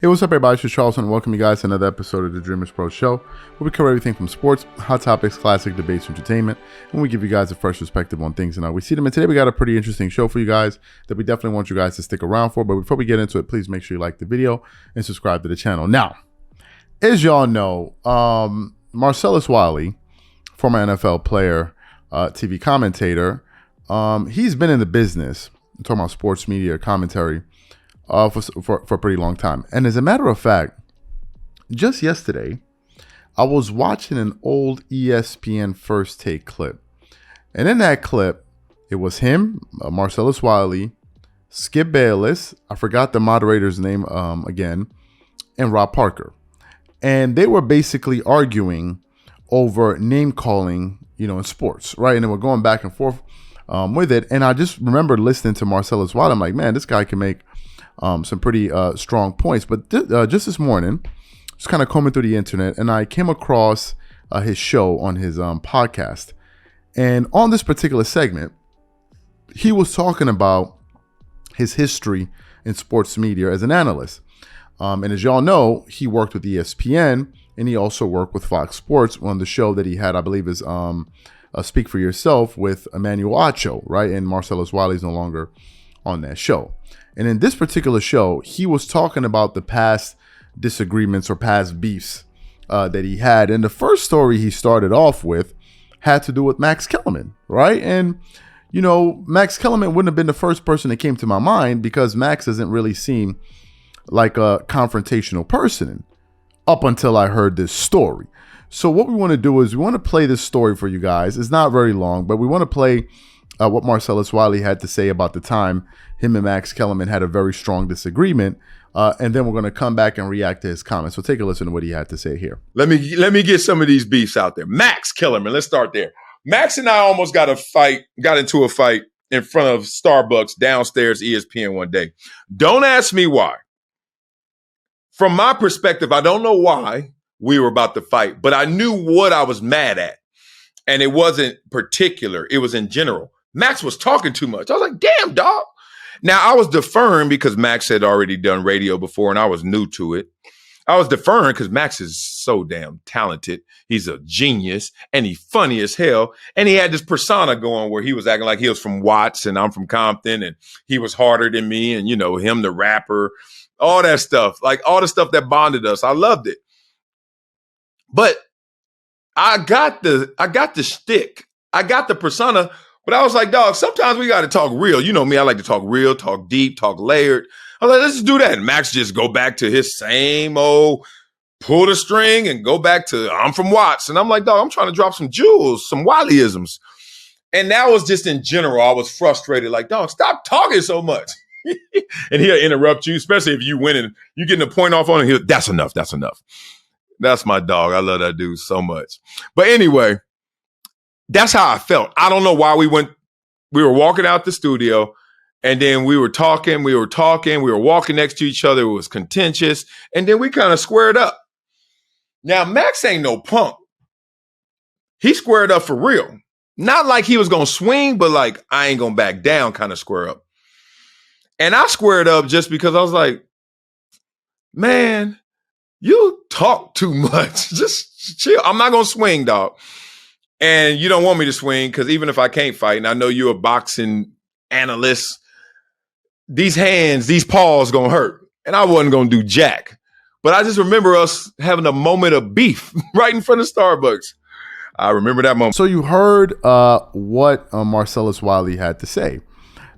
Hey, what's up, everybody? It's Charles, and welcome you guys to another episode of the Dreamerspro Show, where we cover everything from sports, hot topics, classic debates, entertainment, and we give you guys a fresh perspective on things and how we see them. And today we got a pretty interesting show for you guys that we definitely want you guys to stick around for. But before we get into it, please make sure you like the video and subscribe to the channel. Now, as y'all know, Marcellus Wiley, former NFL player, TV commentator, he's been in the business, I'm talking about sports media commentary, for a pretty long time. And as a matter of fact, just yesterday, I was watching an old ESPN First Take clip. And in that clip, it was him, Marcellus Wiley, Skip Bayless, I forgot the moderator's name again, and Rob Parker. And they were basically arguing over name calling, in sports, right? And they were going back and forth with it. And I just remember listening to Marcellus Wiley. I'm like, man, this guy can make some pretty strong points. But just this morning, just kind of combing through the internet, and I came across his show on his podcast. And on this particular segment, he was talking about his history in sports media as an analyst. And as y'all know, he worked with ESPN, and he also worked with Fox Sports on the show that he had, I believe, is Speak for Yourself with Emmanuel Acho, right? And Marcellus Wiley is no longer on that show. And in this particular show, he was talking about the past disagreements or past beefs that he had. And the first story he started off with had to do with Max Kellerman, right? And, Max Kellerman wouldn't have been the first person that came to my mind because Max doesn't really seem like a confrontational person up until I heard this story. So what we want to do is we want to play this story for you guys. It's not very long, but we want to play what Marcellus Wiley had to say about the time him and Max Kellerman had a very strong disagreement. And then we're going to come back and react to his comments. So take a listen to what he had to say here. Let me get some of these beefs out there. Max Kellerman, let's start there. Max and I almost got into a fight in front of Starbucks downstairs ESPN one day. Don't ask me why. From my perspective, I don't know why we were about to fight, but I knew what I was mad at. And it wasn't particular. It was in general. Max was talking too much. I was like, damn, dog. Now, I was deferring because Max had already done radio before and I was new to it. I was deferring because Max is so damn talented. He's a genius and he's funny as hell. And he had this persona going where he was acting like he was from Watts and I'm from Compton and he was harder than me and, him, the rapper, all that stuff, like all the stuff that bonded us. I loved it. But I got the shtick. I got the persona. But I was like, dog, sometimes we got to talk real. You know me, I like to talk real, talk deep, talk layered. I was like, let's just do that. And Max just go back to his same old pull the string and go back to I'm from Watts. And I'm like, dog, I'm trying to drop some jewels, some Wileyisms. And that was just in general. I was frustrated, like, dog, stop talking so much. And he'll interrupt you, especially if you win and you getting a point off on him. That's enough. That's enough. That's my dog. I love that dude so much. But anyway, that's how I felt. I don't know why we were walking out the studio and then we were talking, we were walking next to each other. It was contentious. And then we kind of squared up. Now, Max ain't no punk. He squared up for real. Not like he was going to swing, but like I ain't going to back down kind of square up. And I squared up just because I was like, man, you talk too much. Just chill. I'm not going to swing, dog. And you don't want me to swing because even if I can't fight, and I know you're a boxing analyst, these hands, these paws going to hurt. And I wasn't going to do jack. But I just remember us having a moment of beef right in front of Starbucks. I remember that moment. So you heard what Marcellus Wiley had to say.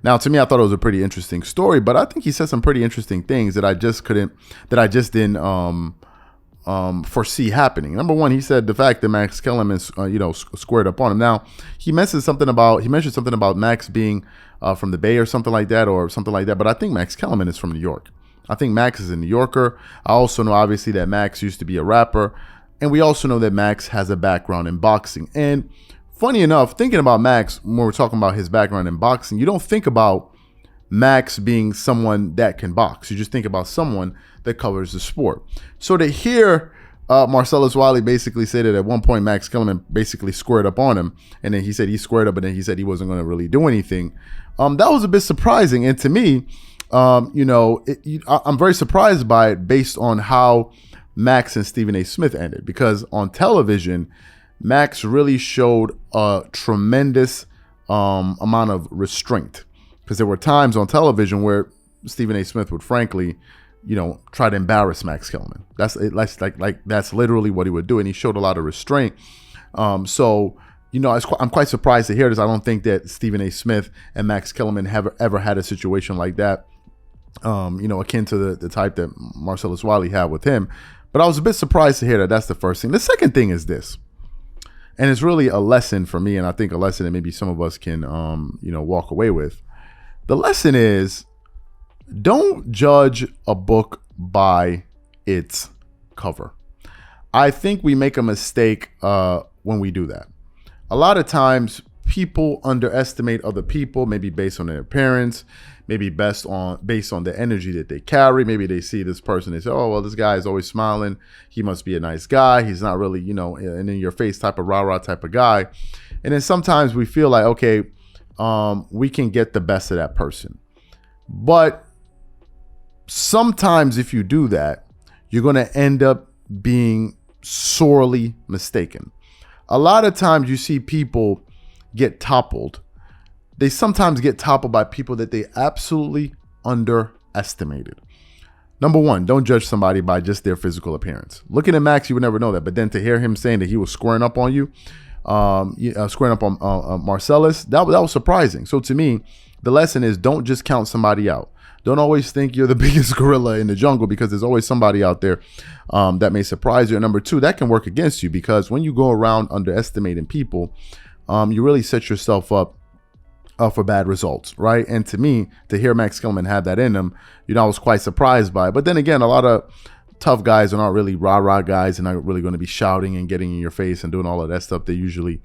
Now, to me, I thought it was a pretty interesting story, but I think he said some pretty interesting things that I just didn't foresee happening. Number one, he said the fact that Max Kellerman, squared up on him. Now, he mentioned something about Max being from the Bay or something like that. But I think Max Kellerman is from New York. I think Max is a New Yorker. I also know, obviously, that Max used to be a rapper. And we also know that Max has a background in boxing. And funny enough, thinking about Max, when we're talking about his background in boxing, you don't think about Max being someone that can box. You just think about someone that covers the sport. So to hear Marcellus Wiley basically say that at one point Max Kellerman basically squared up on him, and then he said he squared up, and then he said he wasn't going to really do anything, that was a bit surprising. And to me, I'm very surprised by it based on how Max and Stephen A. Smith ended, because on television, Max really showed a tremendous amount of restraint, because there were times on television where Stephen A. Smith would frankly, try to embarrass Max Kellerman. That's literally what he would do, and he showed a lot of restraint. I'm quite surprised to hear this. I don't think that Stephen A. Smith and Max Kellerman have ever had a situation like that, akin to the type that Marcellus Wiley had with him. But I was a bit surprised to hear that. That's the first thing. The second thing is this, and it's really a lesson for me, and I think a lesson that maybe some of us can, walk away with. The lesson is, don't judge a book by its cover. I think we make a mistake when we do that. A lot of times people underestimate other people, maybe based on their appearance, maybe based on the energy that they carry. Maybe they see this person, they say, oh, well, this guy is always smiling. He must be a nice guy. He's not really, an in your face type of rah-rah type of guy. And then sometimes we feel like, okay, we can get the best of that person. But sometimes if you do that, you're going to end up being sorely mistaken. A lot of times you see people get toppled. They sometimes get toppled by people that they absolutely underestimated. Number one, don't judge somebody by just their physical appearance. Looking at Max, you would never know that. But then to hear him saying that he was squaring up on you, squaring up on Marcellus, that was surprising. So to me, the lesson is, don't just count somebody out. Don't always think you're the biggest gorilla in the jungle, because there's always somebody out there that may surprise you. And number two, that can work against you, because when you go around underestimating people, you really set yourself up for bad results, right? And to me, to hear Max Kellerman have that in him, I was quite surprised by it. But then again, a lot of tough guys are not really rah-rah guys, and not really going to be shouting and getting in your face and doing all of that stuff. They usually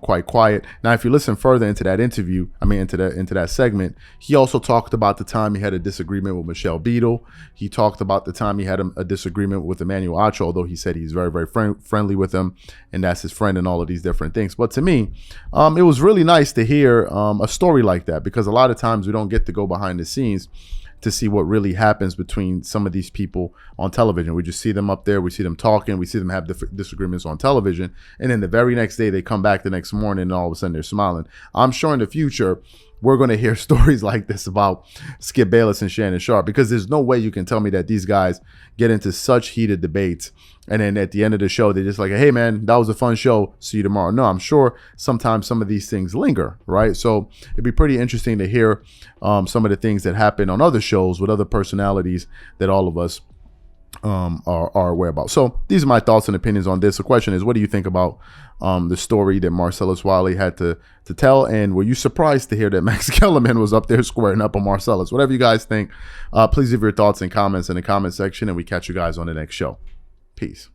quite quiet. Now, if you listen further into that interview, into that segment, he also talked about the time he had a disagreement with Michelle Beadle. He talked about the time he had a disagreement with Emmanuel Acho, although he said he's very, very friendly with him, and that's his friend and all of these different things. But to me, it was really nice to hear a story like that, because a lot of times we don't get to go behind the scenes to see what really happens between some of these people on television. We just see them up there, we see them talking, we see them have disagreements on television, and then the very next day they come back the next morning and all of a sudden they're smiling. I'm sure in the future we're going to hear stories like this about Skip Bayless and Shannon Sharpe, because there's no way you can tell me that these guys get into such heated debates and then at the end of the show they're just like, hey man, that was a fun show, see you tomorrow. No, I'm sure sometimes some of these things linger, right? So it'd be pretty interesting to hear some of the things that happen on other shows with other personalities that all of us are aware about. So these are my thoughts and opinions on this. The question is, what do you think about the story that Marcellus Wiley had to tell? And were you surprised to hear that Max Kellerman was up there squaring up on Marcellus? Whatever you guys think, please leave your thoughts and comments in the comment section, and we catch you guys on the next show. Peace.